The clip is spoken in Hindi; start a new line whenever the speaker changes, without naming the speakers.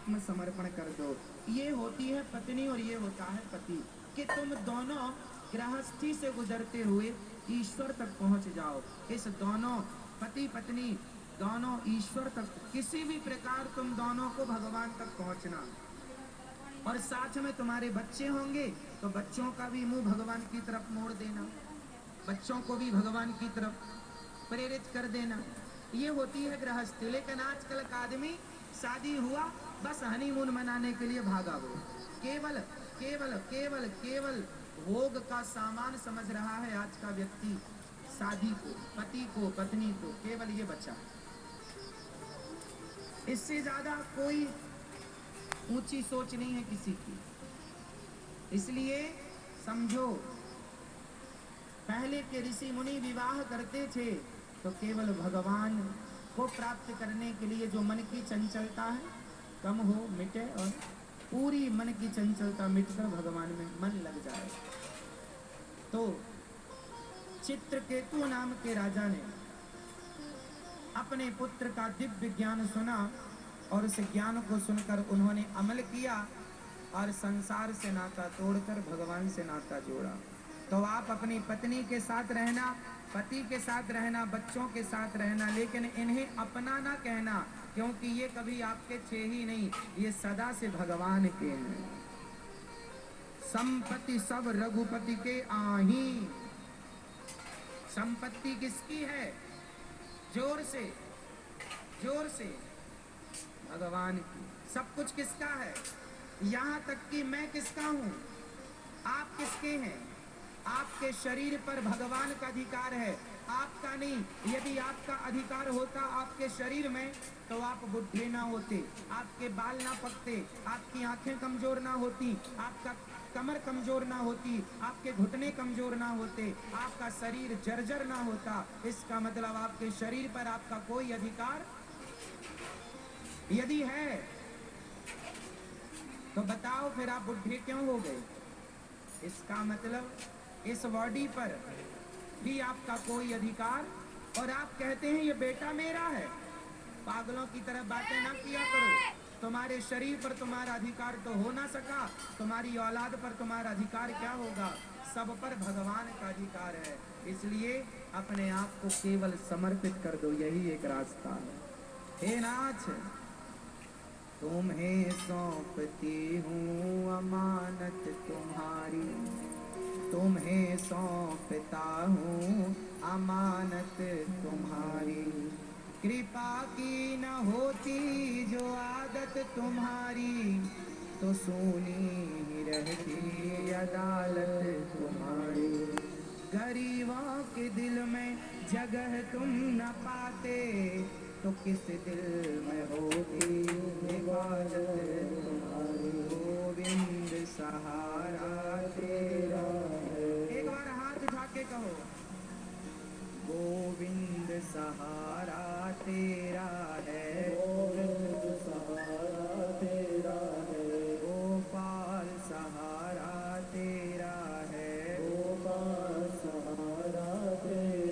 आत्मसमर्पण कर दो। ये होती है पत्नी और ये होता है पति, कि तुम दोनों गृहस्थी से गुजरते हुए ईश्वर तक पहुंच जाओ। इस दोनों पति पत्नी दोनों ईश्वर तक, किसी भी प्रकार तुम दोनों को भगवान तक पहुंचना। और साथ में तुम्हारे बच्चे होंगे तो बच्चों का भी मुंह भगवान की तरफ मोड़ देना, बच्चों को भी भगवान की तरफ प्रेरित कर देना। ये होती है गृहस्थी। लेकिन आजकल का आदमी शादी हुआ बस हनीमून मनाने के लिए भागा वो, केवल केवल केवल केवल भोग का सामान समझ रहा है आज का व्यक्ति शादी को, पति को, पत्नी को, केवल ये बचा। इससे ज्यादा कोई ऊंची सोच नहीं है किसी की। इसलिए समझो, पहले के ऋषि मुनि विवाह करते थे तो केवल भगवान को प्राप्त करने के लिए, जो मन की चंचलता है कम हो मिटे और पूरी मन की चंचलता मिटकर भगवान में मन लग जाए। तो चित्रकेतु नाम के राजा ने अपने पुत्र का दिव्य ज्ञान सुना और उस ज्ञान को सुनकर उन्होंने अमल किया और संसार से नाता तोड़कर भगवान से नाता जोड़ा। तो आप अपनी पत्नी के साथ रहना, पति के साथ रहना, बच्चों के साथ रहना, लेकिन इन्हें अपना ना कहना, क्योंकि ये कभी आपके थे ही नहीं, ये सदा से भगवान के हैं। संपत्ति सब रघुपति के आही। संपत्ति किसकी है? जोर से, जोर से, भगवान की। सब कुछ किसका है? यहाँ तक कि मैं किसका हूँ, आप किसके हैं? आपके शरीर पर भगवान का अधिकार है, आपका नहीं। यदि आपका अधिकार होता आपके शरीर में तो आप बुढ़े ना होते, आपके बाल ना पकते, आपकी आंखें कमजोर ना होती, आपका कमर कमजोर ना होती, आपके घुटने कमजोर ना होते, आपका शरीर जर्जर ना होता। इसका मतलब आपके शरीर पर आपका कोई अधिकार यदि है तो बताओ फिर आप बुढ़े क्यों हो गए? इसका मतलब इस बॉडी पर भी आपका कोई अधिकार, और आप कहते हैं ये बेटा मेरा है। पागलों की तरह बातें ना किया करो। तुम्हारे शरीर पर तुम्हारा अधिकार तो हो ना सका, तुम्हारी औलाद पर तुम्हारा अधिकार क्या होगा? सब पर भगवान का अधिकार है। इसलिए अपने आप को केवल समर्पित कर दो, यही एक रास्ता है। हे नाथ, तुम्हें सौंपती हूँ अमानत तुम्हारी, तुम्हें सौंपता हूँ अमानत तुम्हारी। कृपा की न होती जो आदत तुम्हारी, तो सूनी ही रहती अदालत तुम्हारी। गरीबों के दिल में जगह तुम न पाते, तो किस दिल में होगी इबादत तुम्हारी। गोविंद सहारा तेरा, एक बार हाथ उठा के कहो, गोविंद सहारा तेरा